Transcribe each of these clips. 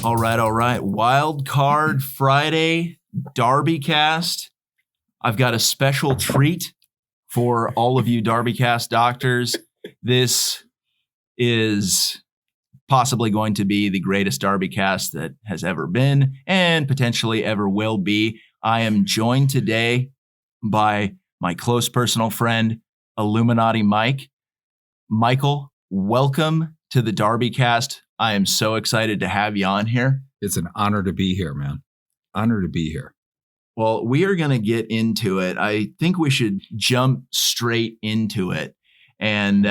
All right. Wildcard Friday, DarbyCast. I've got a special treat for all of you DarbyCast doctors. This is possibly going to be the greatest DarbyCast that has ever been and potentially ever will be. I am joined today by my close personal friend, Illuminati Mike. Michael, welcome to the DarbyCast. I am so excited to have you on here. It's an honor to be here, man. Honor to be here. Well, we are going to get into it. I think we should jump straight into it. And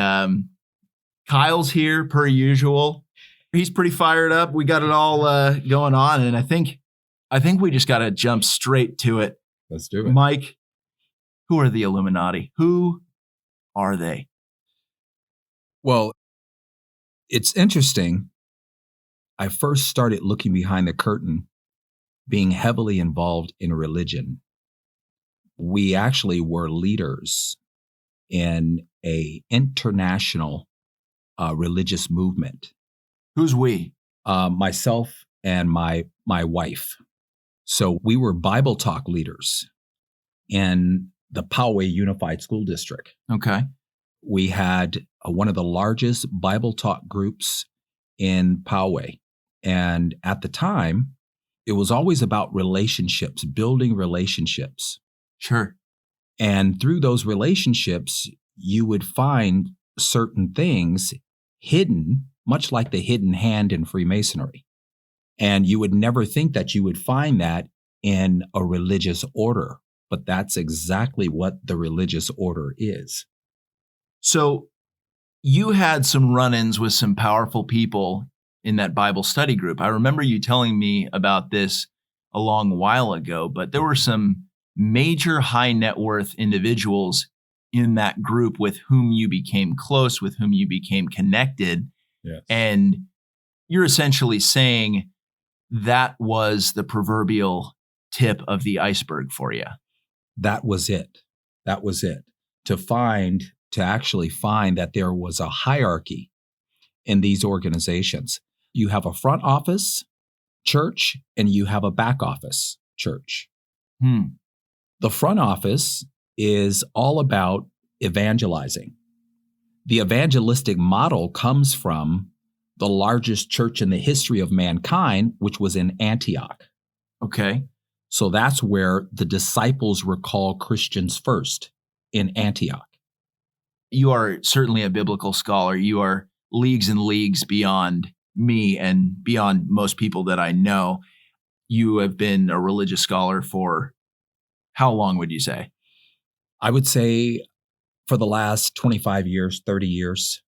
Kyle's here per usual. He's pretty fired up. We got it all going on. And I think we just got to jump straight to it. Let's do it. Mike, who are the Illuminati? Who are they? Well, it's interesting. I first started looking behind the curtain, being heavily involved in religion. We actually were leaders in an international religious movement. Who's we? Myself and my wife. So we were Bible talk leaders in the Poway Unified School District. Okay. We had one of the largest Bible talk groups in Poway. And at the time, it was always about relationships, building relationships. Sure. And through those relationships, you would find certain things hidden, much like the hidden hand in Freemasonry. And you would never think that you would find that in a religious order, but that's exactly what the religious order is. So you had some run-ins with some powerful people in that Bible study group. I remember you telling me about this a long while ago, but there were some major high net worth individuals in that group with whom you became close, with whom you became connected. Yes. And you're essentially saying that was the proverbial tip of the iceberg for you. That was it. That was it. To actually find that there was a hierarchy in these organizations. You have a front office church and you have a back office church. The front office is all about evangelizing. The evangelistic model comes from the largest church in the history of mankind, which was in Antioch. Okay. So that's where the disciples were called Christians first, in Antioch. You are certainly a biblical scholar. You are leagues and leagues beyond me and beyond most people that I know. You have been a religious scholar for how long would you say? I would say for the last 25 years, 30 years.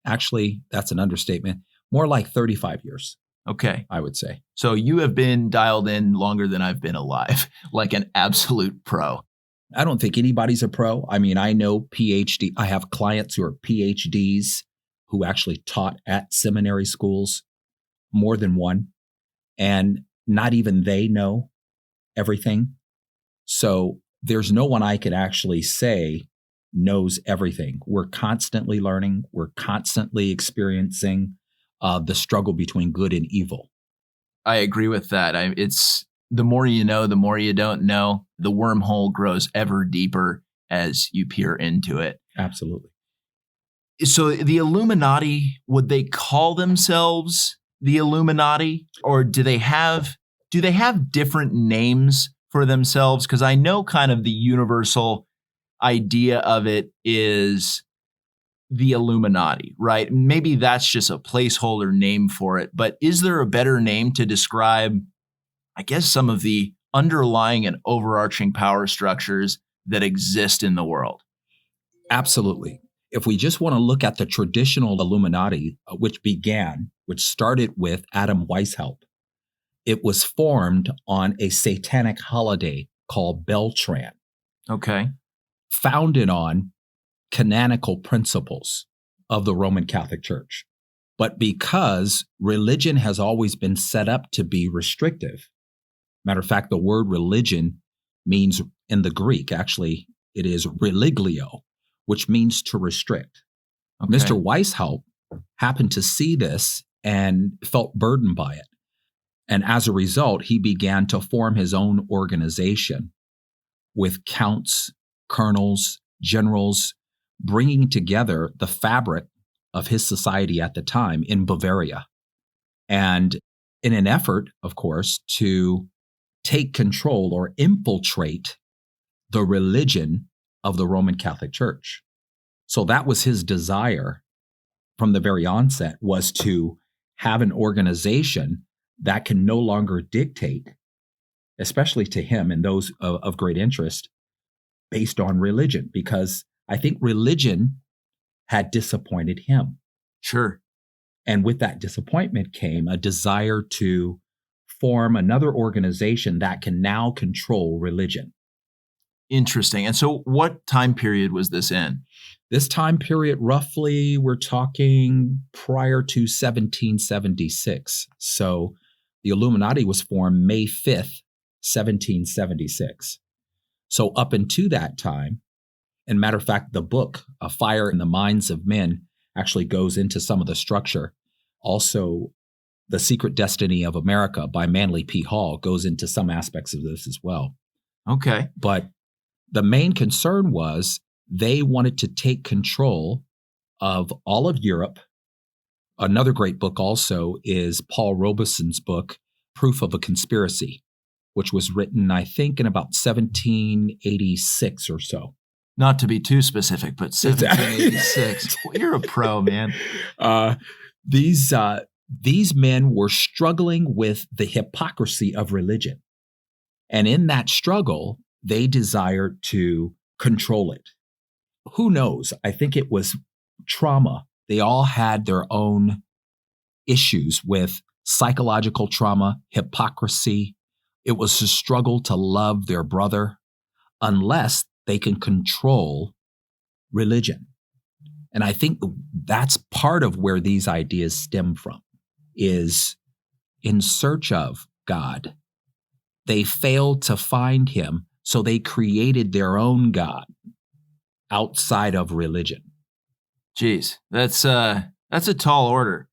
Actually, that's an understatement. More like 35 years. Okay. I would say. So you have been dialed in longer than I've been alive, like an absolute pro. I don't think anybody's a pro. I mean, I know PhD. I have clients who are PhDs who actually taught at seminary schools, more than one, and not even they know everything. So there's no one I could actually say knows everything. We're constantly learning. We're constantly experiencing the struggle between good and evil. I agree with that. It's the more you know, the more you don't know. The wormhole grows ever deeper as you peer into it. Absolutely. So the Illuminati, would they call themselves the Illuminati, or do they have different names for themselves? Because I know kind of the universal idea of it is the Illuminati, right? Maybe that's just a placeholder name for it, but is there a better name to describe, I guess, some of the underlying and overarching power structures that exist in the world? Absolutely. If we just want to look at the traditional Illuminati, which started with Adam Weishaupt, it was formed on a satanic holiday called Beltran. Okay. Founded on canonical principles of the Roman Catholic Church. But because religion has always been set up to be restrictive, matter of fact, the word religion means in the Greek, actually, it is religio, which means to restrict. Okay. Mr. Weishaupt happened to see this and felt burdened by it. And as a result, he began to form his own organization with counts, colonels, generals, bringing together the fabric of his society at the time in Bavaria. And in an effort, of course, to take control or infiltrate the religion of the Roman Catholic Church. So that was his desire from the very onset, was to have an organization that can no longer dictate, especially to him and those of great interest, based on religion, because I think religion had disappointed him. Sure. And with that disappointment came a desire to form another organization that can now control religion. Interesting. And so what time period was this in? This time period, roughly, we're talking prior to 1776. So the Illuminati was formed May 5th, 1776. So up into that time, and matter of fact, the book, A Fire in the Minds of Men, actually goes into some of the structure. Also, The Secret Destiny of America by Manly P. Hall goes into some aspects of this as well. Okay. But the main concern was they wanted to take control of all of Europe. Another great book also is Paul Robeson's book, Proof of a Conspiracy, which was written, I think, in about 1786 or so. Not to be too specific, but 1786. You're a pro, man. These men were struggling with the hypocrisy of religion. And in that struggle, they desired to control it. Who knows? I think it was trauma. They all had their own issues with psychological trauma, hypocrisy. It was a struggle to love their brother unless they can control religion. And I think that's part of where these ideas stem from, is in search of God. They failed to find him, so they created their own God outside of religion. Jeez, that's a tall order.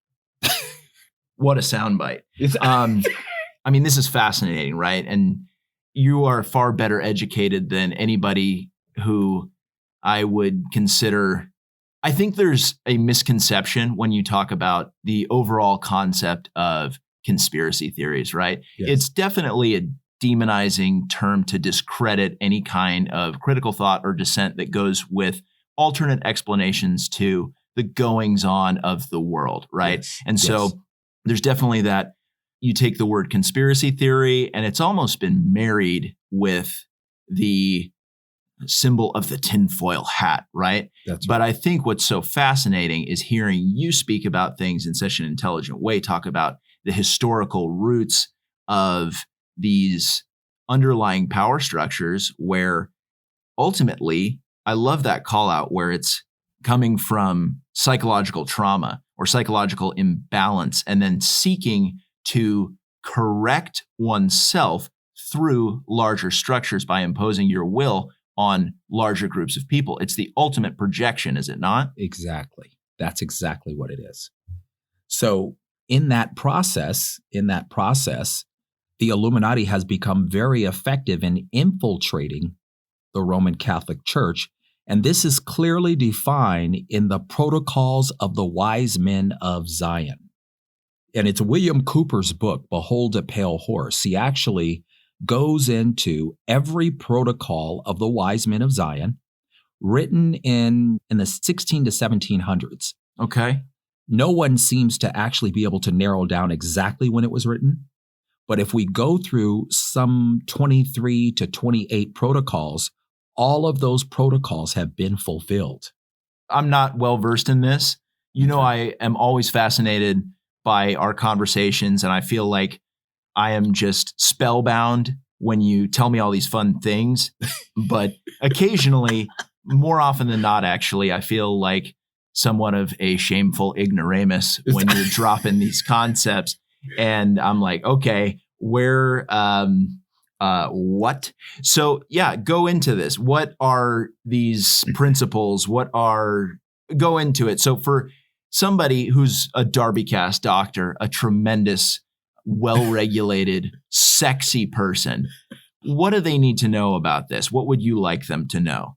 What a soundbite. I mean, this is fascinating, right? And you are far better educated than anybody who I would consider. I think there's a misconception when you talk about the overall concept of conspiracy theories, right? Yes. It's definitely a demonizing term to discredit any kind of critical thought or dissent that goes with alternate explanations to the goings on of the world, right? Yes. And so there's definitely that. You take the word conspiracy theory and it's almost been married with the symbol of the tinfoil hat, right? That's But right. I think what's so fascinating is hearing you speak about things in such an intelligent way, talk about the historical roots of these underlying power structures where ultimately, I love that call out where it's coming from psychological trauma or psychological imbalance and then seeking to correct oneself through larger structures by imposing your will on larger groups of people. It's the ultimate projection, is it not? Exactly. That's exactly what it is. So in that process, the Illuminati has become very effective in infiltrating the Roman Catholic Church. And this is clearly defined in the Protocols of the Wise Men of Zion. And it's William Cooper's book, Behold a Pale Horse. He actually goes into every protocol of the Wise Men of Zion, written in the 16 to 1700s. Okay. No one seems to actually be able to narrow down exactly when it was written. But if we go through some 23 to 28 protocols, all of those protocols have been fulfilled. I'm not well versed in this. You know, I am always fascinated by our conversations, and I feel like I am just spellbound when you tell me all these fun things. But occasionally, more often than not, actually, I feel like somewhat of a shameful ignoramus when you're dropping these concepts. And I'm like, okay, where, what? So yeah, go into this. What are these principles? Go into it. So for somebody who's a DarbyCast doctor, a tremendous well-regulated, sexy person. What do they need to know about this? What would you like them to know?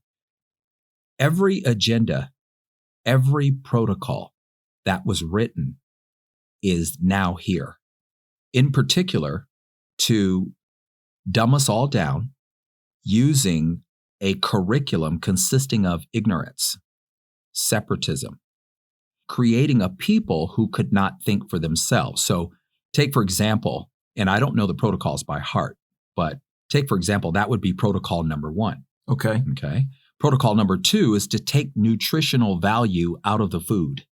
Every agenda, every protocol that was written is now here. In particular, to dumb us all down using a curriculum consisting of ignorance, separatism, creating a people who could not think for themselves. So take, for example, and I don't know the protocols by heart, but take, for example, that would be protocol number 1. Okay. Okay. Protocol number 2 is to take nutritional value out of the food,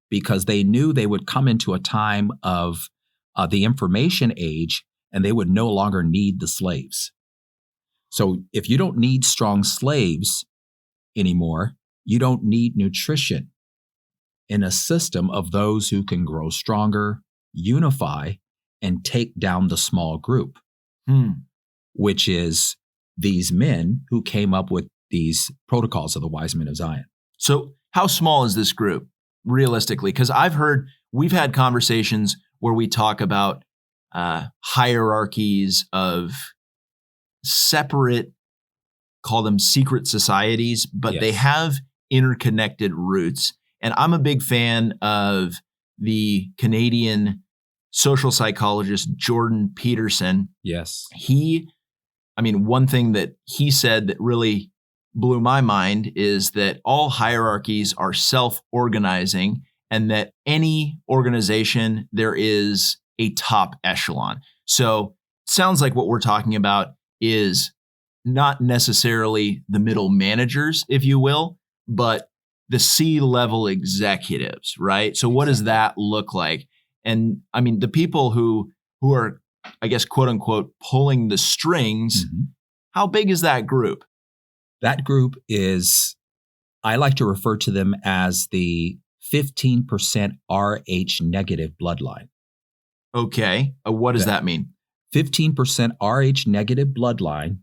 because they knew they would come into a time of the information age and they would no longer need the slaves. So if you don't need strong slaves anymore, you don't need nutrition in a system of those who can grow stronger, unify, and take down the small group, which is these men who came up with these protocols of the wise men of Zion. So how small is this group realistically? Because we've had conversations where we talk about hierarchies of separate, call them secret societies, but they have interconnected roots. And I'm a big fan of the Canadian social psychologist Jordan Peterson. Yes. One thing that he said that really blew my mind is that all hierarchies are self-organizing, and that any organization, there is a top echelon. So it sounds like what we're talking about is not necessarily the middle managers, if you will, but the C-level executives, right? So what does that look like? And I mean, the people who are, I guess, quote unquote, pulling the strings, how big is that group? That group is, I like to refer to them as the 15% Rh negative bloodline. Okay. What does that mean? 15% Rh negative bloodline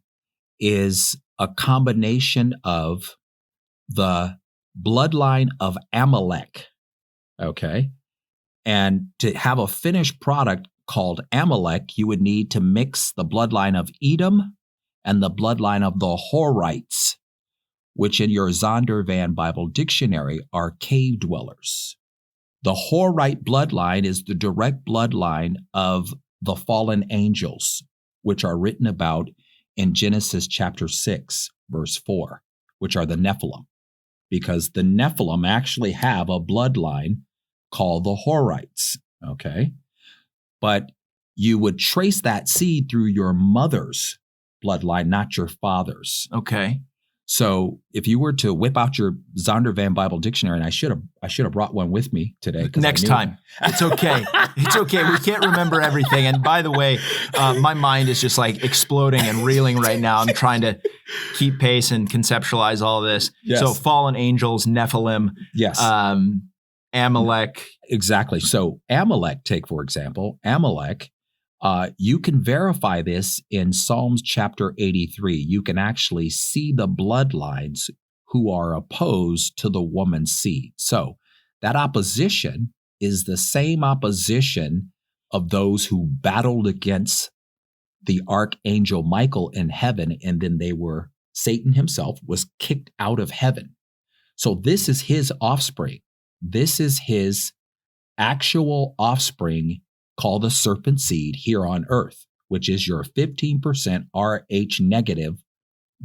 is a combination of the bloodline of Amalek. Okay. And to have a finished product called Amalek, you would need to mix the bloodline of Edom and the bloodline of the Horites, which in your Zondervan Bible Dictionary are cave dwellers. The Horite bloodline is the direct bloodline of the fallen angels, which are written about in Genesis chapter 6, verse 4, which are the Nephilim, because the Nephilim actually have a bloodline called the Horites, okay? But you would trace that seed through your mother's bloodline, not your father's. Okay. So if you were to whip out your Zondervan Bible Dictionary, and I should have brought one with me today. Next time. It's okay. It's okay. We can't remember everything. And by the way, my mind is just like exploding and reeling right now. I'm trying to keep pace and conceptualize all of this. Yes. So fallen angels, Nephilim. Yes. Amalek. Exactly. So Amalek, take for example, Amalek, you can verify this in Psalms chapter 83. You can actually see the bloodlines who are opposed to the woman's seed. So that opposition is the same opposition of those who battled against the archangel Michael in heaven, and then Satan himself was kicked out of heaven. So this is his offspring. This is his actual offspring, called the serpent seed here on earth, which is your 15% Rh negative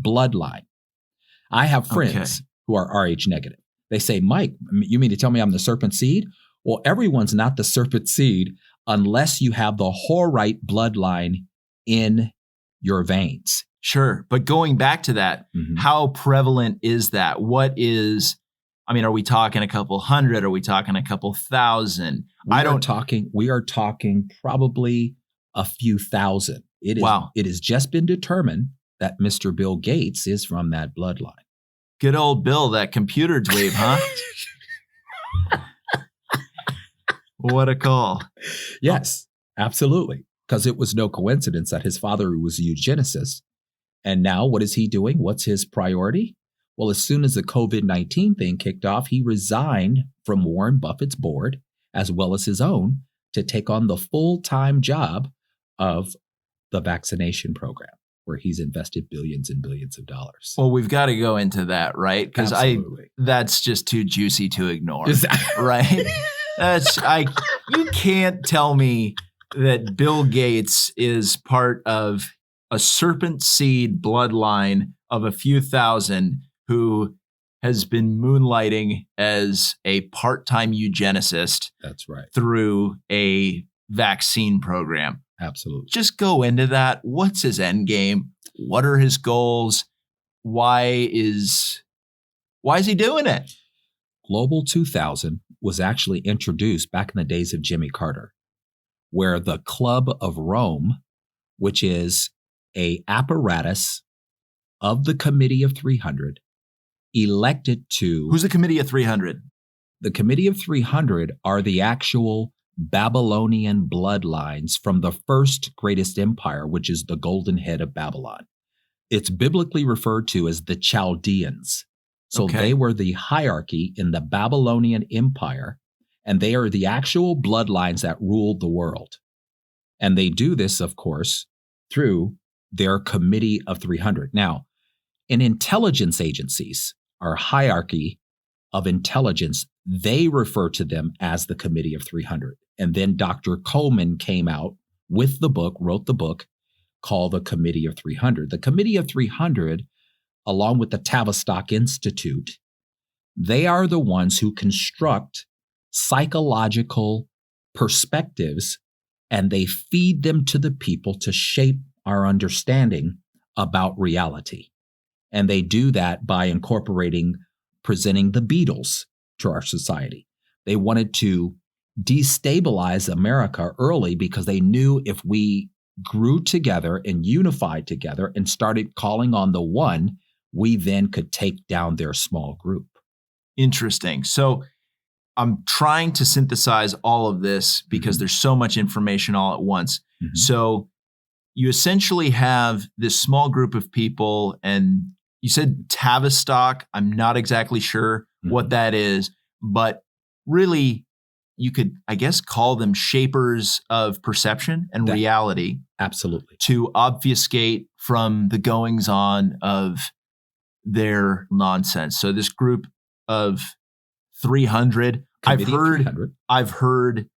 bloodline. I have friends who are Rh negative. They say, Mike, you mean to tell me I'm the serpent seed? Well, everyone's not the serpent seed unless you have the Horite bloodline in your veins. Sure. But going back to that, how prevalent is that? Are we talking a couple hundred? Are we talking a couple thousand? We are talking probably a few thousand. It has just been determined that Mr. Bill Gates is from that bloodline. Good old Bill, that computer dweeb, huh? What a call. Yes, absolutely. Because it was no coincidence that his father was a eugenicist. And now what is he doing? What's his priority? Well, as soon as the COVID-19 thing kicked off, he resigned from Warren Buffett's board, as well as his own, to take on the full-time job of the vaccination program, where he's invested billions and billions of dollars. Well, we've got to go into that, right? Because Absolutely. that's just too juicy to ignore, Exactly. right? You can't tell me that Bill Gates is part of a serpent seed bloodline of a few thousand who has been moonlighting as a part-time eugenicist. That's right. Through a vaccine program. Absolutely. Just go into that. What's his end game? What are his goals? Why is he doing it? Global 2000 was actually introduced back in the days of Jimmy Carter, where the Club of Rome, which is a apparatus of the Committee of 300, elected to... Who's the Committee of 300? The Committee of 300 are the actual Babylonian bloodlines from the first greatest empire, which is the Golden Head of Babylon. It's biblically referred to as the Chaldeans. So They were the hierarchy in the Babylonian Empire, and they are the actual bloodlines that ruled the world. And they do this, of course, through their Committee of 300. Now, in intelligence agencies, our hierarchy of intelligence, they refer to them as the Committee of 300. And then Dr. Coleman came out with the book, wrote the book called the Committee of 300. The Committee of 300, along with the Tavistock Institute, they are the ones who construct psychological perspectives, and they feed them to the people to shape our understanding about reality. And they do that by presenting the Beatles to our society. They wanted to destabilize America early because they knew if we grew together and unified together and started calling on the one, we then could take down their small group. Interesting. So I'm trying to synthesize all of this because there's so much information all at once. Mm-hmm. So you essentially have this small group of people, and you said Tavistock. I'm not exactly sure what that is, but really you could, I guess, call them shapers of perception and reality. Absolutely. To obfuscate from the goings on of their nonsense. So this group of 300, I've heard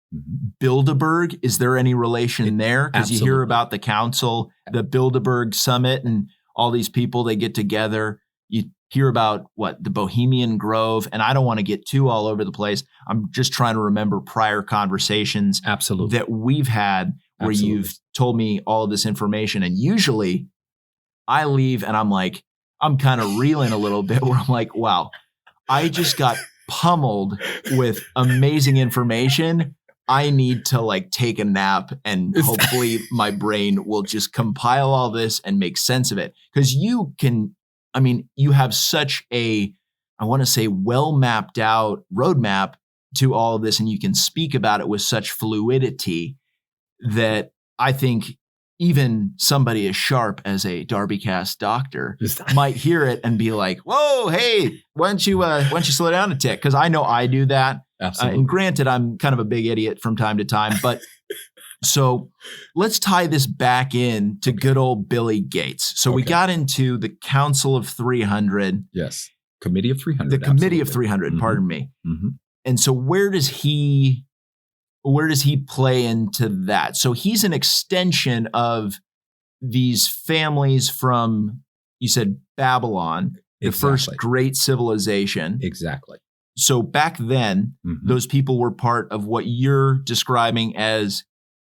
Bilderberg. Is there any relation there? Because you hear about the council, the Bilderberg summit, and all these people, they get together. You hear about the Bohemian Grove, and I don't want to get too all over the place. I'm just trying to remember prior conversations that we've had where you've told me all of this information. And usually I leave and I'm kind of reeling a little bit where I'm like, wow, I just got pummeled with amazing information. I need to take a nap, and hopefully my brain will just compile all this and make sense of it. Because you have such a, I want to say, well mapped out roadmap to all of this, and you can speak about it with such fluidity that I think even somebody as sharp as a DarbyCast doctor might hear it and be like, whoa, hey, why don't you slow down a tick? Because I know I do that. Absolutely. And granted, I'm kind of a big idiot from time to time, but so let's tie this back in to good old Billy Gates. So we got into the Council of 300. Yes. Committee of 300. The Committee of 300, pardon me. Mm-hmm. And so where does he play into that? So he's an extension of these families from, you said, Babylon, the first great civilization. Exactly. So back then, those people were part of what you're describing as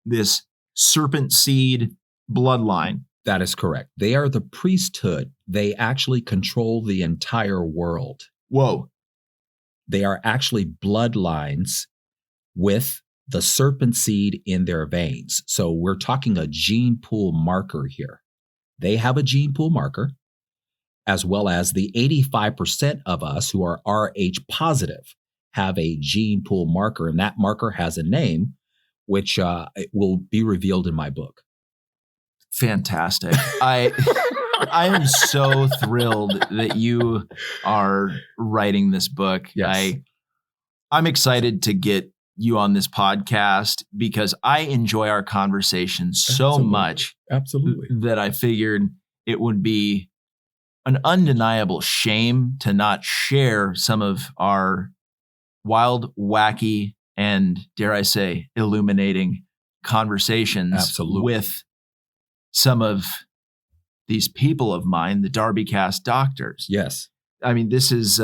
this serpent seed bloodline. That is correct. They are the priesthood. They actually control the entire world. Whoa. They are actually bloodlines with the serpent seed in their veins. So we're talking a gene pool marker here. They have a gene pool marker, as well as the 85% of us who are Rh positive have a gene pool marker, and that marker has a name, which will be revealed in my book. Fantastic. I am so thrilled that you are writing this book. Yes. I'm excited to get you on this podcast because I enjoy our conversations so much. Absolutely. That I figured it would be an undeniable shame to not share some of our wild, wacky, and dare I say, illuminating conversations with some of these people of mine, the DarbyCast Doctors. Yes. I mean, this is,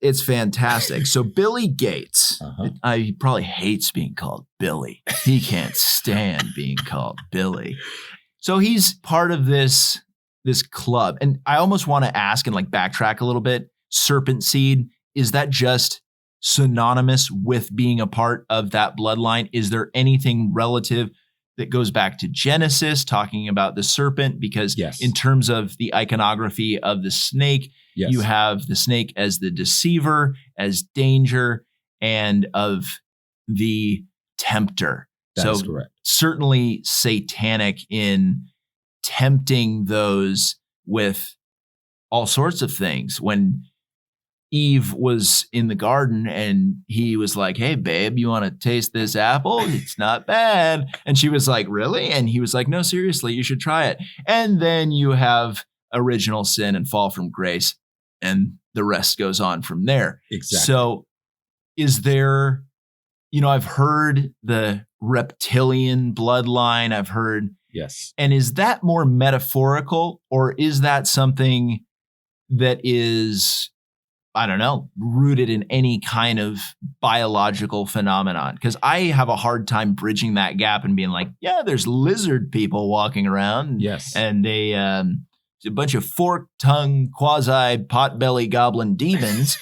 it's fantastic. So Billy Gates, he probably hates being called Billy. He can't stand being called Billy. So he's part of this club. And I almost want to ask and like backtrack a little bit. Serpent seed, is that just synonymous with being a part of that bloodline? Is there anything relative that goes back to Genesis talking about the serpent? Because in terms of the iconography of the snake, you have the snake as the deceiver, as danger, and of the tempter. That's correct. Certainly satanic in tempting those with all sorts of things. When Eve was in the garden and he was like, hey, babe, you want to taste this apple? It's not bad. And she was like, really? And he was like, no, seriously, you should try it. And then you have original sin and fall from grace. And the rest goes on from there. Exactly. So is there, I've heard the reptilian bloodline. I've heard. Yes. And is that more metaphorical, or is that something that is, I don't know, rooted in any kind of biological phenomenon? Because I have a hard time bridging that gap and being like, yeah, there's lizard people walking around. Yes. And they, a bunch of fork-tongued, quasi-potbelly goblin demons.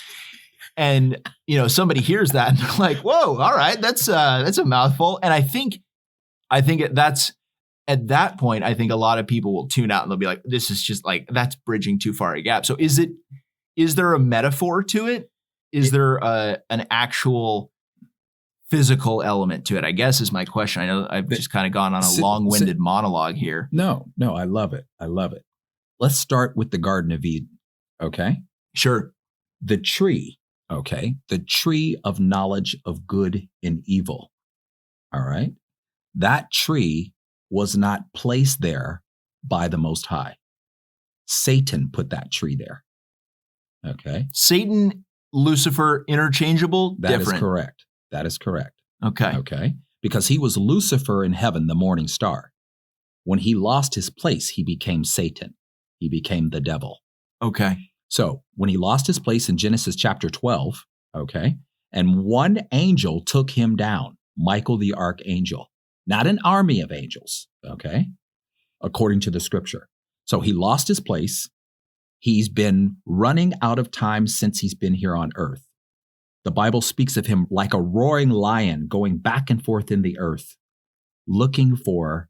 And, somebody hears that and they're like, whoa, all right, that's a mouthful. And I think that's, at that point, I think a lot of people will tune out and they'll be like, this is just like, that's bridging too far a gap. So is there a metaphor to it? Is there an actual physical element to it? I guess is my question. I know I've just kind of gone on a long-winded monologue here. No, I love it. Let's start with the Garden of Eden. Okay. Sure. The tree. Okay. The tree of knowledge of good and evil. All right. That tree was not placed there by the Most High. Satan put that tree there. Okay. Satan, Lucifer, interchangeable? That is correct. That is correct. Okay. Okay. Because he was Lucifer in heaven, the morning star. When he lost his place, he became Satan. He became the devil. Okay. So when he lost his place in Genesis chapter 12, okay, and one angel took him down, Michael the archangel, not an army of angels, okay, according to the scripture. So he lost his place. He's been running out of time since he's been here on earth. The Bible speaks of him like a roaring lion going back and forth in the earth, looking for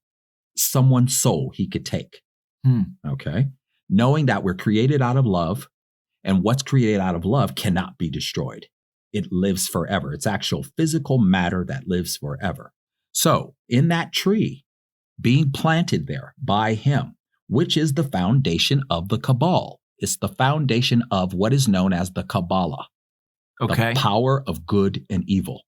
someone's soul he could take. Okay. Knowing that we're created out of love, and what's created out of love cannot be destroyed. It lives forever. It's actual physical matter that lives forever. So in that tree, being planted there by him, which is the foundation of the Cabal. It's the foundation of what is known as the Kabbalah. Okay. The power of good and evil.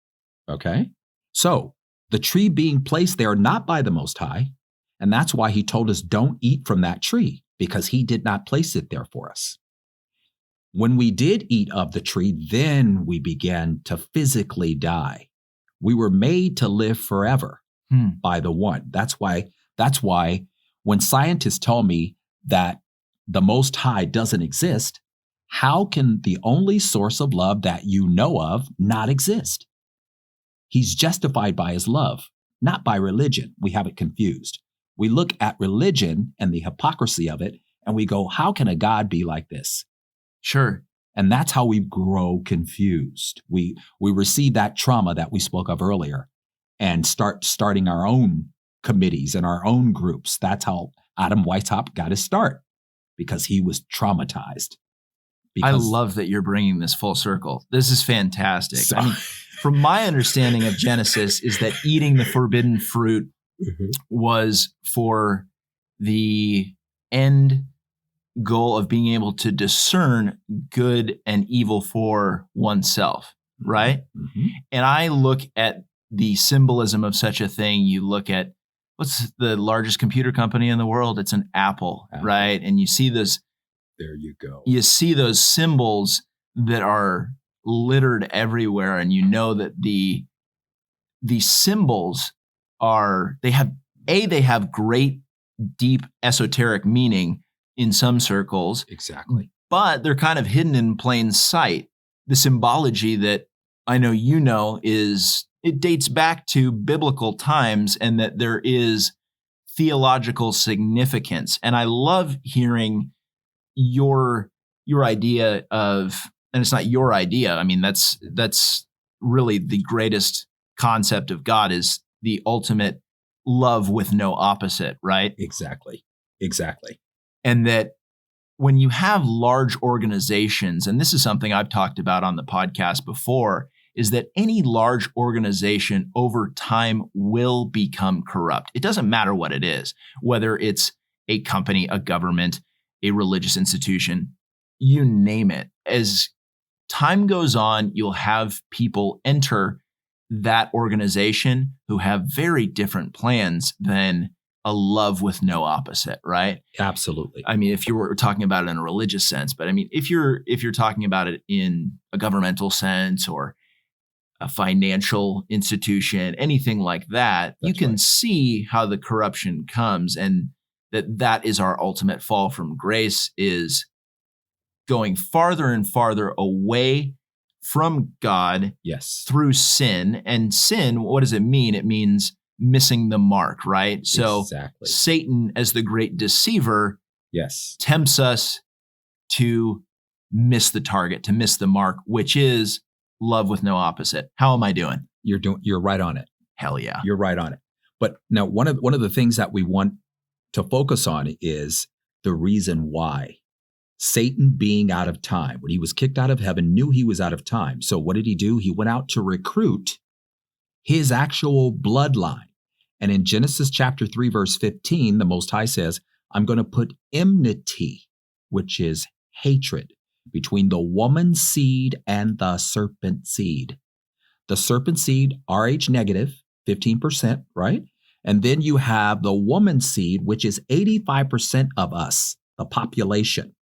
Okay. So the tree being placed there, not by the Most High. And that's why he told us don't eat from that tree, because he did not place it there for us. When we did eat of the tree, then we began to physically die. We were made to live forever by the one. That's why when scientists tell me that the Most High doesn't exist, how can the only source of love that you know of not exist? He's justified by his love, not by religion. We have it confused. We look at religion and the hypocrisy of it, and we go, how can a God be like this? Sure. And that's how we grow confused. We receive that trauma that we spoke of earlier and starting our own committees and our own groups. That's how Adam Weishaupt got his start, because he was traumatized. I love that you're bringing this full circle. This is fantastic. I mean, from my understanding of Genesis is that eating the forbidden fruit was for the end goal of being able to discern good and evil for oneself. right? Mhm. And I look at the symbolism of such a thing. You look at what's the largest computer company in the world? It's an Apple, Apple. right? And you see those symbols that are littered everywhere, and you know that the symbols they have great deep esoteric meaning in some circles. Exactly. But they're kind of hidden in plain sight. The symbology that I know it dates back to biblical times, and that there is theological significance. And I love hearing your idea of, and it's not your idea. I mean, that's really the greatest concept of God, is the ultimate love with no opposite, right? Exactly. And that when you have large organizations, and this is something I've talked about on the podcast before, is that any large organization over time will become corrupt. It doesn't matter what it is, whether it's a company, a government, a religious institution, you name it. As time goes on, you'll have people enter that organization who have very different plans than a love with no opposite, right? Absolutely. I mean, if you were talking about it in a religious sense, but I mean, if you're talking about it in a governmental sense or a financial institution, anything like that, you can see how the corruption comes, and that is our ultimate fall from grace, is going farther and farther away from God. Yes. Through sin. And sin, what does it mean? It means missing the mark, right? So exactly. Satan, as the great deceiver, yes, tempts us to miss the target, to miss the mark, which is love with no opposite. How am I doing? You're right on it. Hell yeah. You're right on it. But now one of the things that we want to focus on is the reason why. Satan, being out of time, when he was kicked out of heaven, knew he was out of time. So what did he do? He went out to recruit his actual bloodline. And in Genesis chapter 3, verse 15, the Most High says, I'm going to put enmity, which is hatred, between the woman's seed and the serpent seed. The serpent seed, Rh negative, 15%, right? And then you have the woman's seed, which is 85% of us, the population,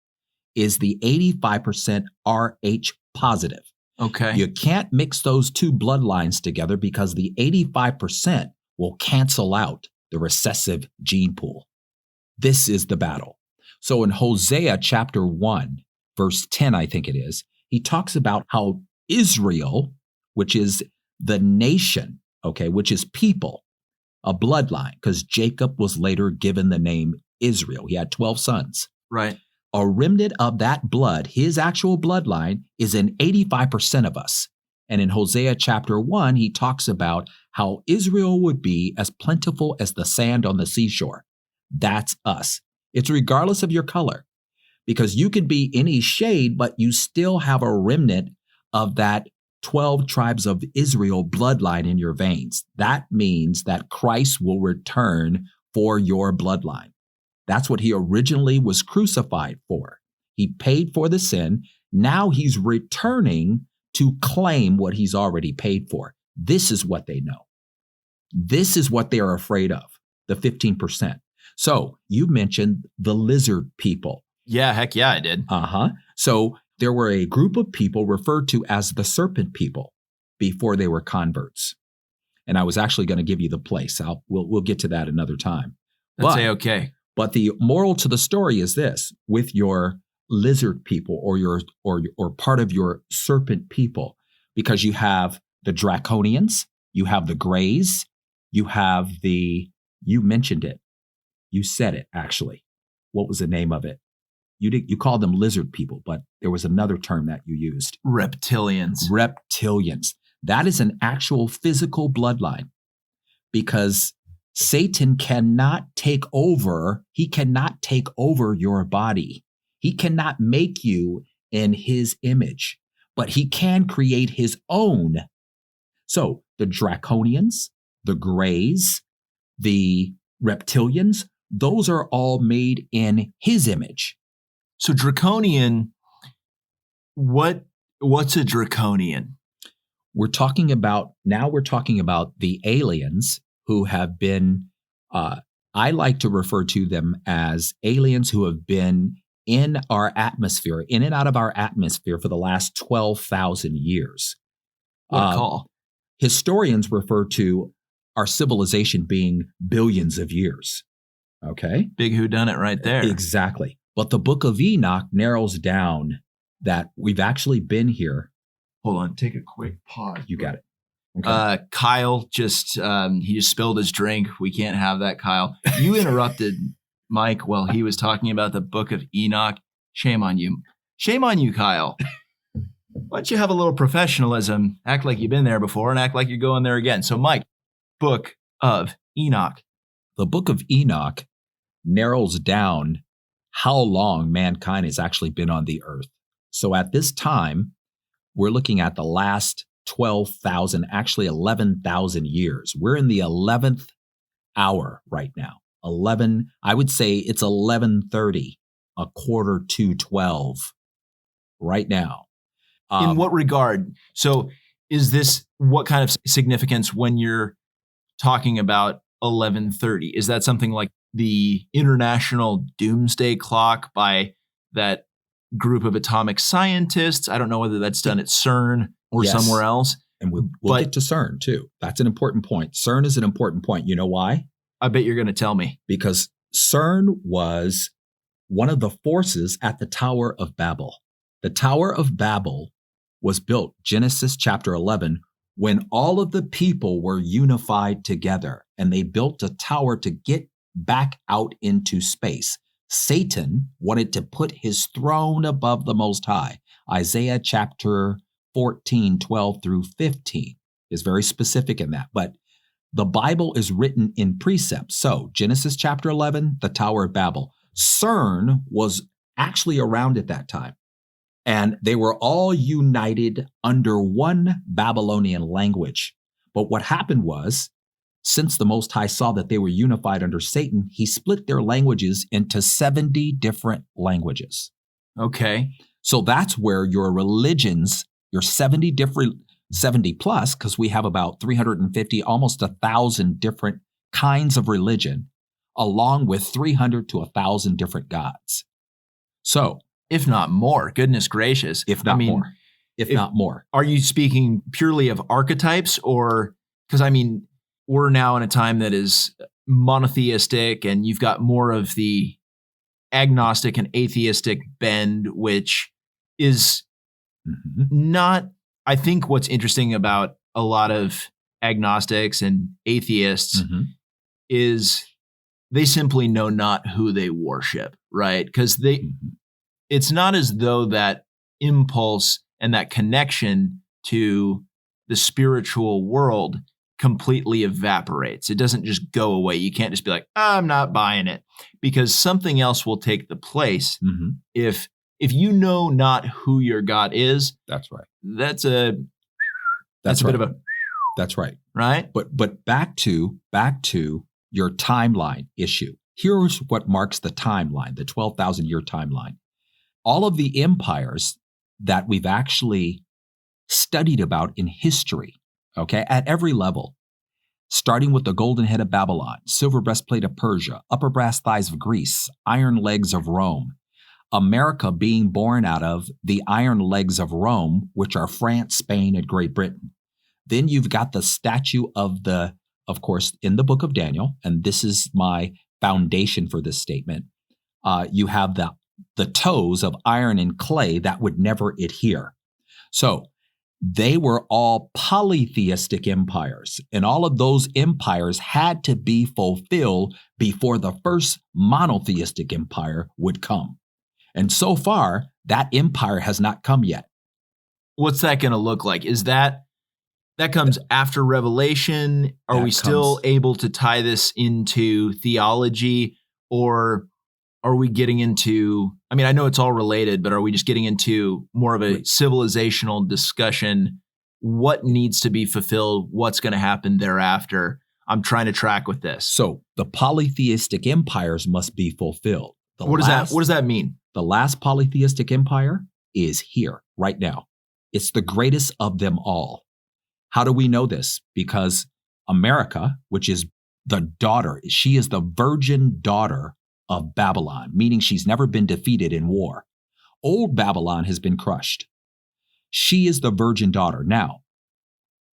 is the 85% Rh positive. Okay. You can't mix those two bloodlines together because the 85% will cancel out the recessive gene pool. This is the battle. So in Hosea chapter 1, verse 10, I think it is, he talks about how Israel, which is the nation, okay, which is people, a bloodline, because Jacob was later given the name Israel. He had 12 sons. Right. A remnant of that blood, his actual bloodline, is in 85% of us. And in Hosea chapter 1, he talks about how Israel would be as plentiful as the sand on the seashore. That's us. It's regardless of your color, because you can be any shade, but you still have a remnant of that 12 tribes of Israel bloodline in your veins. That means that Christ will return for your bloodline. That's what he originally was crucified for. He paid for the sin. Now he's returning to claim what he's already paid for. This is what they know. This is what they are afraid of, the 15%. So you mentioned the lizard people. Yeah, heck yeah, I did. So there were a group of people referred to as the serpent people before they were converts. And I was actually going to give you the place. We'll get to that another time. That's okay. But the moral to the story is this: with your lizard people or part of your serpent people, because you have the draconians, you have the grays, you have you mentioned it. You said it, actually. What was the name of it? You called them lizard people, but there was another term that you used. Reptilians. Reptilians. That is an actual physical bloodline, because Satan cannot take over. He cannot take over your body. He cannot make you in his image, but he can create his own. So the draconians, the grays, the reptilians, those are all made in his image. So draconian, what's a draconian? we're talking about the aliens who have been, I like to refer to them as aliens who have been in our atmosphere, in and out of our atmosphere for the last 12,000 years. What a call. Historians refer to our civilization being billions of years. Okay? Big whodunit right there. Exactly. But the book of Enoch narrows down that we've actually been here. Hold on. Take a quick pause. You got it. Okay. Kyle he just spilled his drink. We can't have that, Kyle. You interrupted Mike while he was talking about the book of Enoch. Shame on you. Shame on you, Kyle. Why don't you have a little professionalism? Act like you've been there before and act like you're going there again. So, Mike, book of Enoch. The book of Enoch narrows down how long mankind has actually been on the earth. So at this time, we're looking at the last 12,000, actually 11,000 years. We're in the 11th hour right now. I would say it's 11:30, 11:45 right now. In what regard? So is this what kind of significance when you're talking about 11:30? Is that something like the International Doomsday Clock by that group of atomic scientists? I don't know whether that's done at CERN or somewhere else. And we'll get to CERN too. That's an important point. CERN is an important point. You know why? I bet you're going to tell me. Because CERN was one of the forces at the Tower of Babel. The Tower of Babel was built, Genesis chapter 11, when all of the people were unified together and they built a tower to get back out into space. Satan wanted to put his throne above the Most High. Isaiah chapter 14, 12 through 15 is very specific in that. But the Bible is written in precepts. So Genesis chapter 11, the Tower of Babel. CERN was actually around at that time. And they were all united under one Babylonian language. But what happened was, since the Most High saw that they were unified under Satan, he split their languages into 70 different languages. Okay. So that's where your religions, your 70 plus, because we have about 350, almost 1,000 different kinds of religion, along with 300 to 1,000 different gods. So, if not more, goodness gracious. If not more. Are you speaking purely of archetypes or, because we're now in a time that is monotheistic and you've got more of the agnostic and atheistic bend, which is not, I think what's interesting about a lot of agnostics and atheists is they simply know not who they worship, right? Because it's not as though that impulse and that connection to the spiritual world completely evaporates. It doesn't just go away. You can't just be like, I'm not buying it, because something else will take the place. If you know not who your God is, that's right. That's a bit of a that's right. Right? But back to your timeline issue. Here's what marks the timeline, the 12,000 year timeline. All of the empires that we've actually studied about in history, okay, at every level, starting with the golden head of Babylon, silver breastplate of Persia, upper brass thighs of Greece, iron legs of Rome, America being born out of the iron legs of Rome, which are France, Spain, and Great Britain. Then you've got the statue of course, in the book of Daniel, and this is my foundation for this statement. You have the toes of iron and clay that would never adhere. So they were all polytheistic empires, and all of those empires had to be fulfilled before the first monotheistic empire would come. And so far, that empire has not come yet. What's that going to look like? Is that comes after Revelation? Are we still able to tie this into theology, or are we getting into, I know it's all related, but are we just getting into more of a civilizational discussion? What needs to be fulfilled? What's going to happen thereafter? I'm trying to track with this. So the polytheistic empires must be fulfilled. What does that mean? The last polytheistic empire is here right now. It's the greatest of them all. How do we know this? Because America, which is the daughter, she is the virgin daughter of Babylon, meaning she's never been defeated in war. Old Babylon has been crushed. She is the virgin daughter. Now,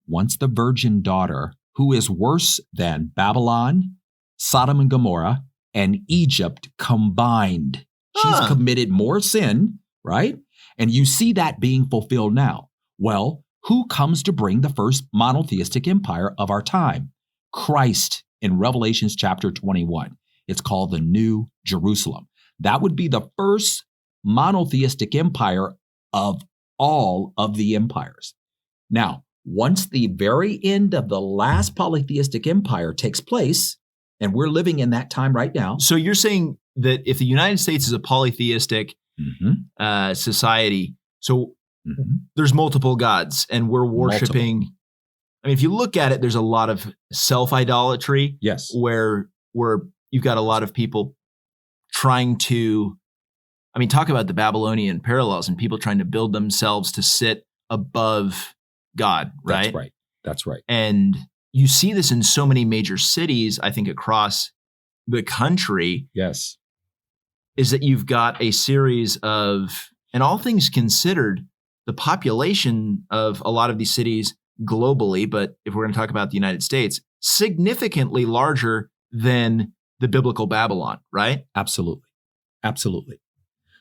once the virgin daughter, who is worse than Babylon, Sodom and Gomorrah, and Egypt combined, she's committed more sin, right? And you see that being fulfilled now. Well, who comes to bring the first monotheistic empire of our time? Christ in Revelations chapter 21. It's called the New Jerusalem. That would be the first monotheistic empire of all of the empires. Now, once the very end of the last polytheistic empire takes place, and we're living in that time right now. So you're saying that if the United States is a polytheistic society, so there's multiple gods and we're worshiping. Multiple. I mean, if you look at it, there's a lot of self-idolatry. Yes. Where you've got a lot of people trying to, I mean, talk about the Babylonian parallels and people trying to build themselves to sit above God, right? That's right. That's right. And you see this in so many major cities, I think, across the country. Yes. Is that you've got a series of, and all things considered, the population of a lot of these cities globally, but if we're going to talk about the United States, significantly larger than the biblical Babylon, right? Absolutely. Absolutely.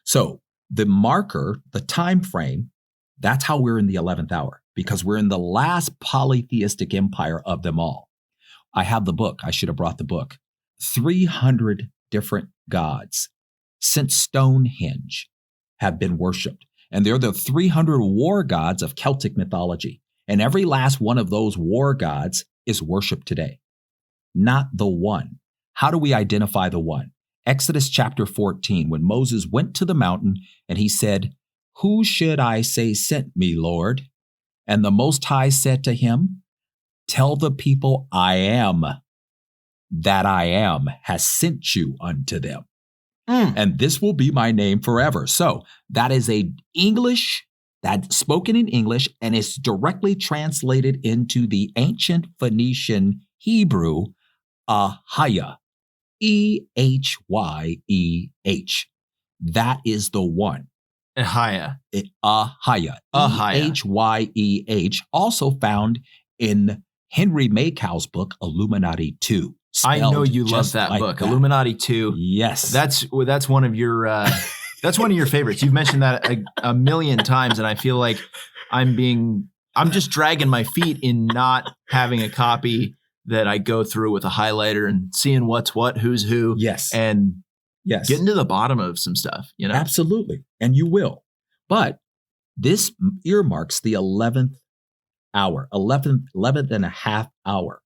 So the marker, the time frame, that's how we're in the 11th hour, because we're in the last polytheistic empire of them all. I have the book. I should have brought the book. 300 different gods since Stonehenge have been worshipped. And they're the 300 war gods of Celtic mythology. And every last one of those war gods is worshipped today. Not the one. How do we identify the one? Exodus chapter 14, when Moses went to the mountain and he said, "Who should I say sent me, Lord?" And the Most High said to him, "Tell the people I am, that I am, has sent you unto them. And this will be my name forever." So that is a English, that's spoken in English, and it's directly translated into the ancient Phoenician Hebrew, Ahaya, Ehyeh. That is the one. Ahaya. Ahaya. Ehyeh, also found in Henry Maycow's book, Illuminati 2. I know you love that book, that. Illuminati 2. Yes. That's one of your that's one of your favorites. You've mentioned that a million times, and I feel like I'm just dragging my feet in not having a copy that I go through with a highlighter and seeing what's what, who's who. Yes. And yes, getting to the bottom of some stuff, you know? Absolutely. And you will. But this earmarks the 11th hour, 11th and a half hour,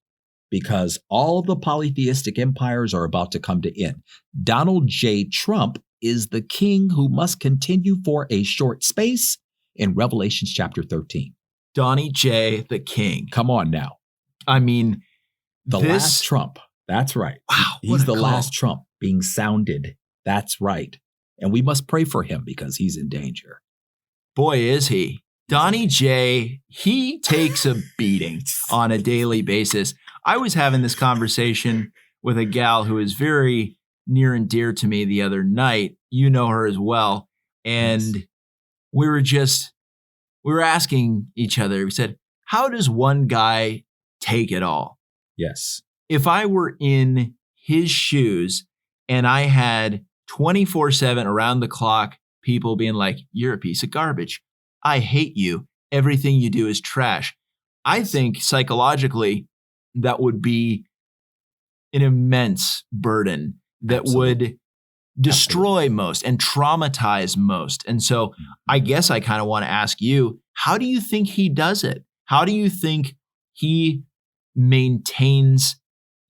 because all of the polytheistic empires are about to come to end. Donald J. Trump is the king who must continue for a short space in Revelations chapter 13. Donnie J. the king. Come on now. I mean, the last Trump. That's right. Wow. He's the last Trump being sounded. That's right. And we must pray for him because he's in danger. Boy, is he. Donnie J., he takes a beating on a daily basis. I was having this conversation with a gal who is very near and dear to me the other night. You know her as well. And yes, we were asking each other, we said, how does one guy take it all? Yes. If I were in his shoes and I had 24/7 around the clock people being like, "You're a piece of garbage. I hate you. Everything you do is trash." I think psychologically that would be an immense burden that would destroy most and traumatize most. And so I guess I kind of want to ask you, how do you think he does it? How do you think he maintains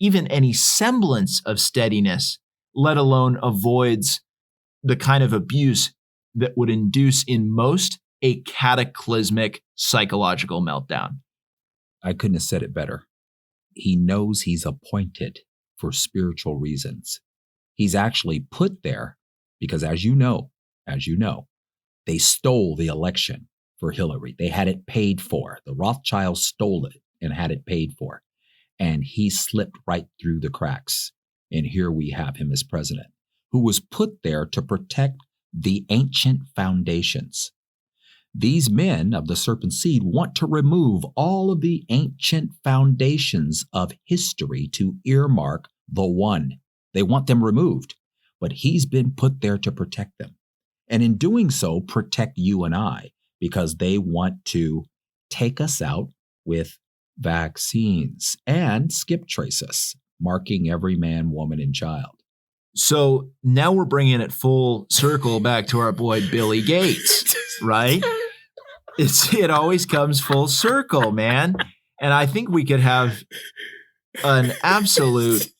even any semblance of steadiness, let alone avoids the kind of abuse that would induce in most a cataclysmic psychological meltdown? I couldn't have said it better. He knows he's appointed for spiritual reasons. He's actually put there because, as you know, they stole the election for Hillary. They had it paid for. The Rothschilds stole it and had it paid for. And he slipped right through the cracks. And here we have him as president, who was put there to protect the ancient foundations. These men of the serpent seed want to remove all of the ancient foundations of history to earmark the one. They want them removed, but he's been put there to protect them. And in doing so, protect you and I, because they want to take us out with vaccines and skip trace us, marking every man, woman, and child. So now we're bringing it full circle back to our boy Billy Gates, right? It always comes full circle, man. And I think we could have an absolute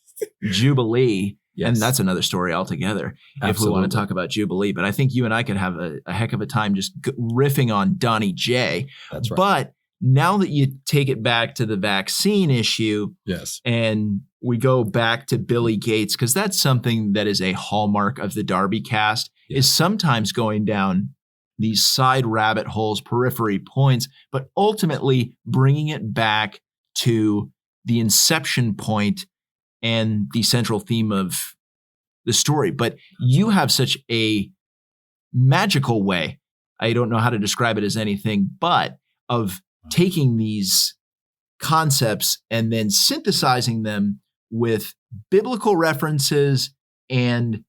jubilee. Yes. And that's another story altogether. Absolutely. If we want to talk about Jubilee. But I think you and I could have a heck of a time just riffing on Donnie J. That's right. But now that you take it back to the vaccine issue, yes, and we go back to Billy Gates, because that's something that is a hallmark of the DarbyCast, yes, is sometimes going down these side rabbit holes, periphery points, but ultimately bringing it back to the inception point and the central theme of the story. But you have such a magical way, I don't know how to describe it as anything, but of taking these concepts and then synthesizing them with biblical references and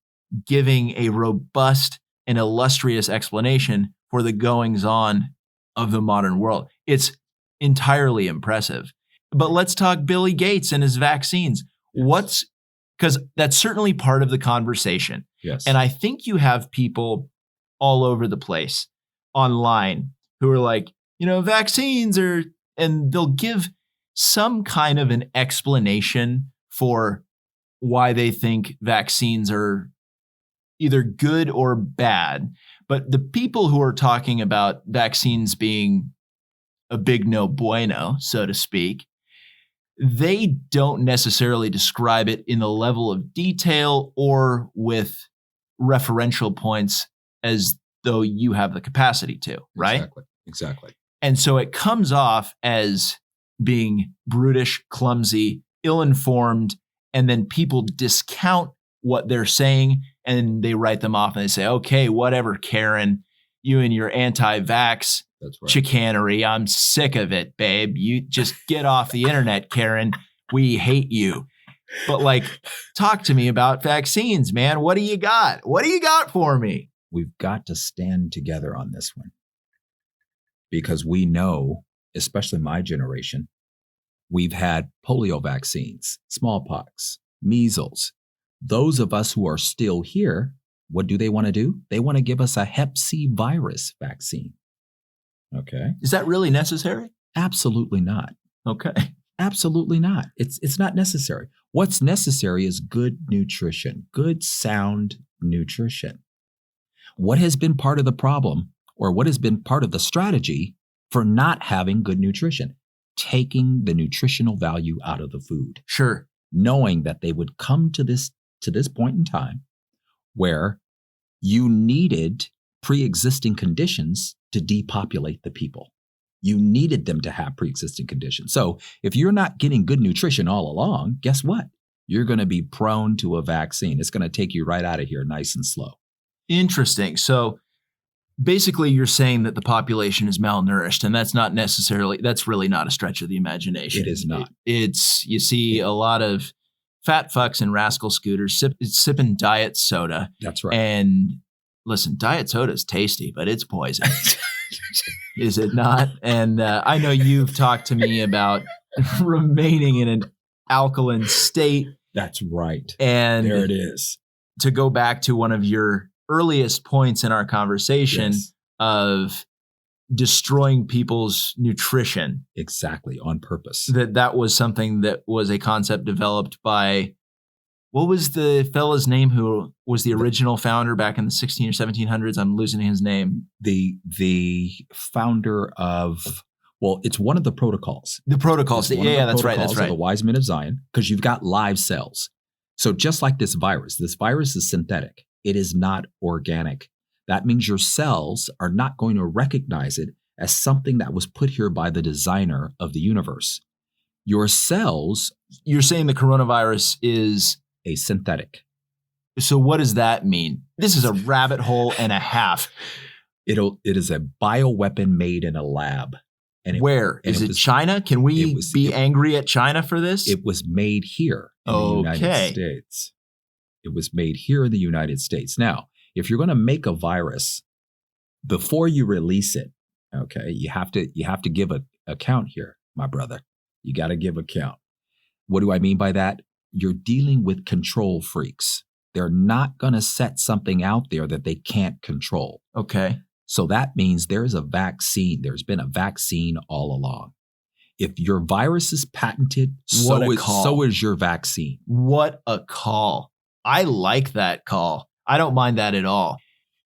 giving a robust and illustrious explanation for the goings-on of the modern world. It's entirely impressive. But let's talk Billy Gates and his vaccines. Because that's certainly part of the conversation. Yes. And I think you have people all over the place online who are like, vaccines are, and they'll give some kind of an explanation for why they think vaccines are either good or bad. But the people who are talking about vaccines being a big no bueno, so to speak, they don't necessarily describe it in the level of detail or with referential points as though you have the capacity to, right? Exactly. And so it comes off as being brutish, clumsy, ill-informed, and then people discount what they're saying and they write them off and they say, okay, whatever, Karen, you and your anti-vax chicanery. I'm sick of it, babe. You just get off the internet, Karen. We hate you. But talk to me about vaccines, man. What do you got? What do you got for me? We've got to stand together on this one, because we know, especially my generation, we've had polio vaccines, smallpox, measles. Those of us who are still here, what do they want to do? They want to give us a Hep C virus vaccine. Okay. Is that really necessary? Absolutely not. Okay. Absolutely not. It's not necessary. What's necessary is good nutrition, good, sound nutrition. What has been part of the problem, or what has been part of the strategy for not having good nutrition? Taking the nutritional value out of the food. Sure. Knowing that they would come to this point in time where you needed pre-existing conditions to depopulate the people. You needed them to have pre-existing conditions. So if you're not getting good nutrition all along, guess what? You're going to be prone to a vaccine. It's going to take you right out of here nice and slow. Interesting. So basically you're saying that the population is malnourished, and that's really not a stretch of the imagination. It is not. You see a lot of fat fucks and rascal scooters sipping diet soda. That's right. And listen, diet soda is tasty, but it's poison. Is it not? And I know you've talked to me about remaining in an alkaline state. That's right. And there it is. To go back to one of your earliest points in our conversation, yes, of destroying people's nutrition. Exactly, on purpose. That was something that was a concept developed by, what was the fella's name who was the original founder back in the 16 or 1700s? I'm losing his name. The founder of, well, it's one of the protocols. The protocols. Yeah, that's right. That's right. The Wise Men of Zion, because you've got live cells. So just like this virus is synthetic. It is not organic. That means your cells are not going to recognize it as something that was put here by the designer of the universe. Your cells, You're saying the coronavirus is... a synthetic. So what does that mean? This is a rabbit hole and a half. It is a bioweapon made in a lab. And Where? Is it China? Can we be angry at China for this? It was made here in the United States. It was made here in the United States. Now, if you're going to make a virus, before you release it, okay, you have to give an account here, my brother. You got to give account. What do I mean by that? You're dealing with control freaks. They're not going to set something out there that they can't control. Okay. So that means there is a vaccine. There's been a vaccine all along. If your virus is patented, so is your vaccine. What a call. I like that call. I don't mind that at all.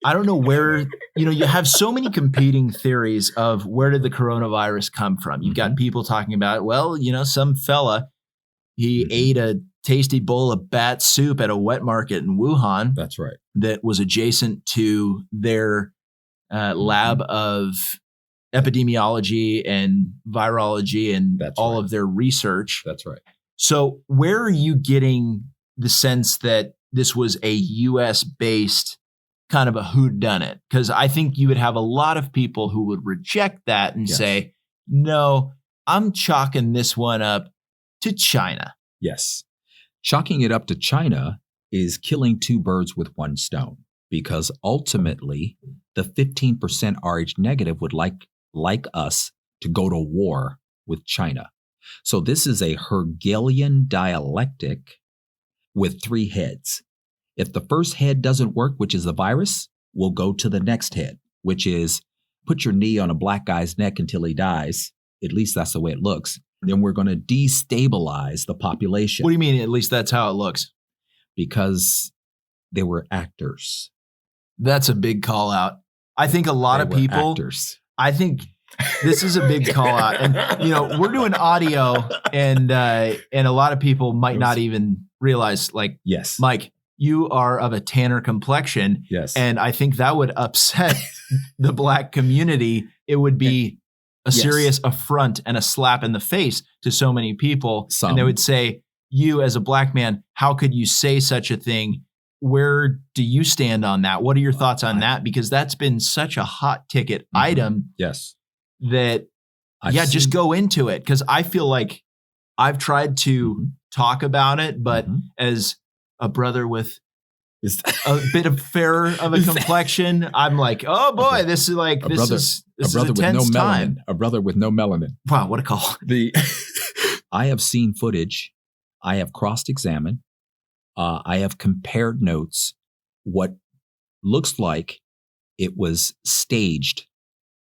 I don't know where, you have so many competing theories of where did the coronavirus come from? You've got people talking about, well, some fella, he ate a tasty bowl of bat soup at a wet market in Wuhan. That's right. That was adjacent to their lab of epidemiology and virology and all of their research. That's right. So where are you getting the sense that this was a U.S.-based kind of a whodunit? Because I think you would have a lot of people who would reject that and say, no, I'm chalking this one up to China. Yes. Chalking it up to China is killing two birds with one stone, because ultimately the 15% Rh negative would like us to go to war with China. So this is a Hegelian dialectic with three heads. If the first head doesn't work, which is the virus, we'll go to the next head, which is put your knee on a black guy's neck until he dies. At least that's the way it looks. Then we're going to destabilize the population. What do you mean, at least that's how it looks? Because they were actors. That's a big call out. I think a lot of people, I think this is a big call out. And, we're doing audio and a lot of people might not even realize, yes, Mike, you are of a tanner complexion. Yes. And I think that would upset the Black community. It would be a serious affront and a slap in the face to so many people. And they would say, you as a Black man, how could you say such a thing? Where do you stand on that? What are your thoughts on that? Because that's been such a hot ticket item. Yes. That, just go into it. Because I feel like I've tried to talk about it, but as a brother with a bit of fairer of a complexion, I'm like, oh boy, this is like, this is a tense time. A brother with no melanin. Wow, what a call. I have seen footage. I have cross-examined. I have compared notes. What looks like it was staged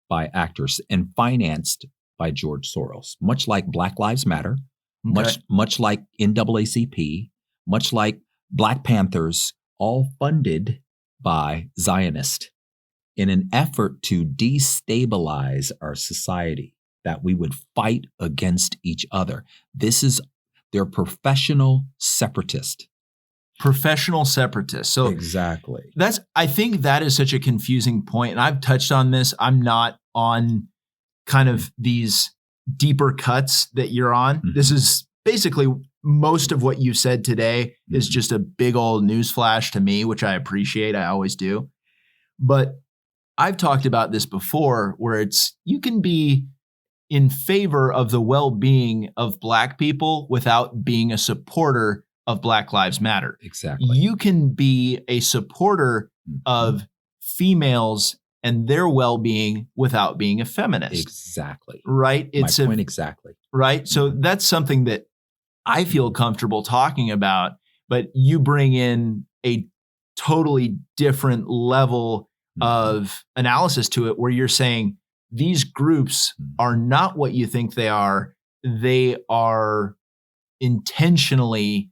by actors and financed by George Soros, much like Black Lives Matter, much like NAACP, much like Black Panthers, all funded by Zionists in an effort to destabilize our society, that we would fight against each other. They're professional separatists. Professional separatists. So exactly. I think that is such a confusing point. And I've touched on this. I'm not on kind of these deeper cuts that you're on. This is basically most of what you said today is just a big old newsflash to me, which I appreciate. I always do. But I've talked about this before where you can be in favor of the well-being of Black people without being a supporter of Black Lives Matter. Exactly. You can be a supporter of females and their well-being without being a feminist. Exactly. Right? My point exactly. Right? So that's something that I feel comfortable talking about, but you bring in a totally different level of analysis to it where you're saying these groups are not what you think they are. They are intentionally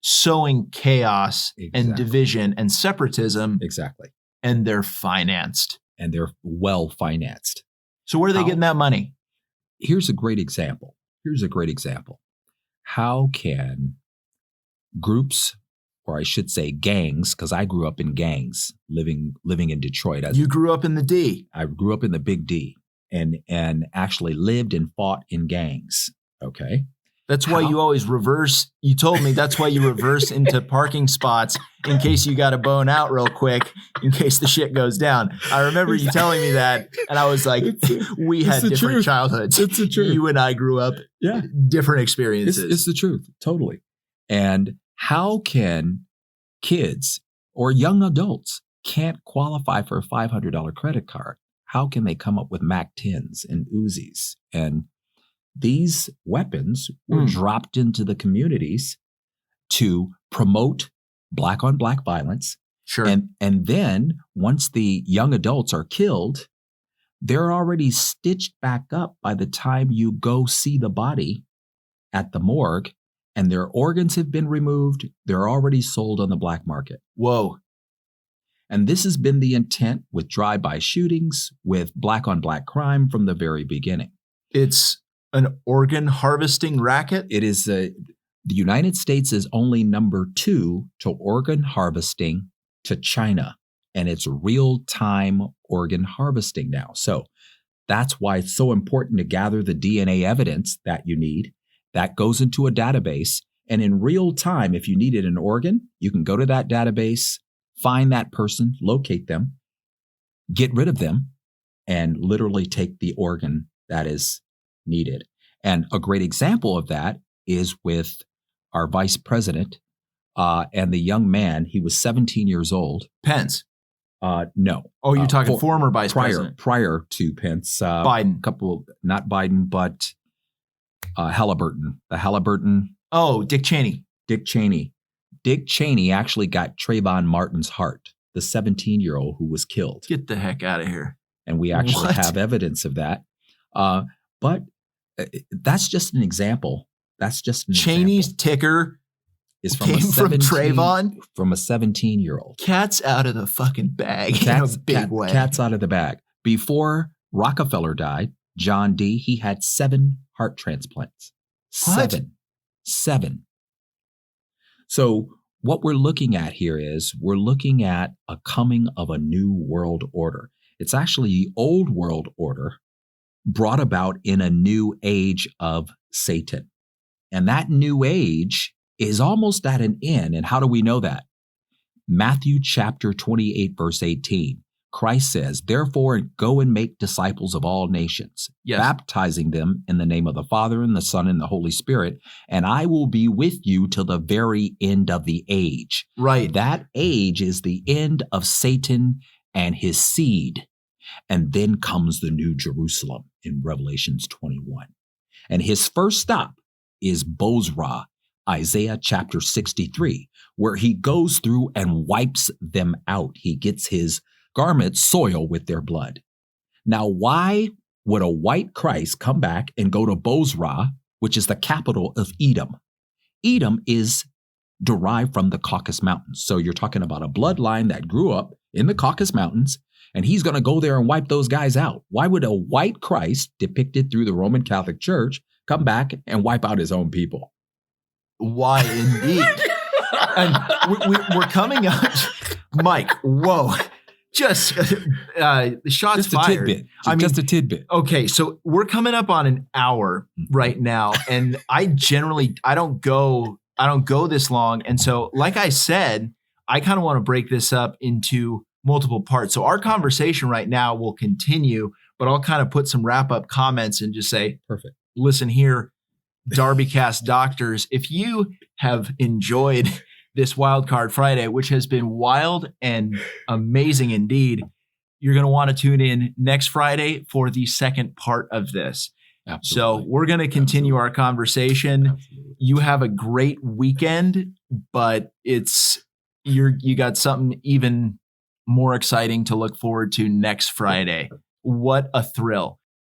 sowing chaos and division and separatism. Exactly. And they're financed. And they're well financed. So where are they getting that money? Here's a great example. How can groups, or I should say gangs, because I grew up in gangs living in Detroit. You grew up in the D. I grew up in the big D. and actually lived and fought in gangs. Okay. That's why you always reverse. You told me that's why you reverse into parking spots in case you got to bone out real quick, in case the shit goes down. I remember you telling me that, and I was like, we had different childhoods. It's the truth. You and I grew up different experiences. It's the truth. Totally. And how can kids or young adults can't qualify for a $500 credit card? How can they come up with MAC-10s and Uzis? And these weapons were dropped into the communities to promote black on black violence. Sure. And then once the young adults are killed, they're already stitched back up by the time you go see the body at the morgue, and their organs have been removed. They're already sold on the black market. Whoa. And this has been the intent with drive-by shootings, with black on black crime from the very beginning. It's an organ harvesting racket? It is the United States is only number 2 to organ harvesting to China, and it's real-time organ harvesting now. So that's why it's so important to gather the DNA evidence that you need. That goes into a database, and in real time, if you needed an organ, you can go to that database, find that person, locate them, get rid of them, and literally take the organ that is needed. And a great example of that is with our vice president and the young man. He was 17 years old. Pence. No. Oh, you're talking former vice president. Prior to Pence. Biden. Not Biden, but Halliburton. The Halliburton. Oh, Dick Cheney. Dick Cheney. Dick Cheney actually got Trayvon Martin's heart, the 17-year-old who was killed. Get the heck out of here. And we actually have evidence of that. But that's just an example. That's just an Cheney's example. ticker is came from Trayvon? From a 17-year-old. Cat's out of the fucking bag in a big way. Cat's out of the bag. Before Rockefeller died, John D., he had 7 heart transplants. What? 7. So what we're looking at here is we're looking at a coming of a new world order. It's actually the old world order brought about in a new age of Satan. And that new age is almost at an end. And how do we know that? Matthew chapter 28, verse 18. Christ says, therefore, go and make disciples of all nations, baptizing them in the name of the Father and the Son and the Holy Spirit, and I will be with you till the very end of the age. Right. That age is the end of Satan and his seed. And then comes the New Jerusalem in Revelations 21. And his first stop is Bozrah, Isaiah chapter 63, where he goes through and wipes them out. He gets his garments soiled with their blood. Now, why would a white Christ come back and go to Bozrah, which is the capital of Edom? Edom is derived from the Caucasus Mountains. So you're talking about a bloodline that grew up in the Caucasus Mountains, and he's going to go there and wipe those guys out. Why would a white Christ depicted through the Roman Catholic Church come back and wipe out his own people? Why indeed? And we're coming out, Mike, whoa. Just shots fired. Just a tidbit. Okay, so we're coming up on an hour right now, and I don't go this long. And so, like I said, I kind of want to break this up into multiple parts. So our conversation right now will continue, but I'll kind of put some wrap-up comments and just say, perfect. Listen here, DarbyCast Doctors, if you have enjoyed this Wildcard Friday, which has been wild and amazing indeed, you're going to want to tune in next Friday for the second part of this. Absolutely. So we're going to continue our conversation. Absolutely. You have a great weekend, but you got something even more exciting to look forward to next Friday. What a thrill.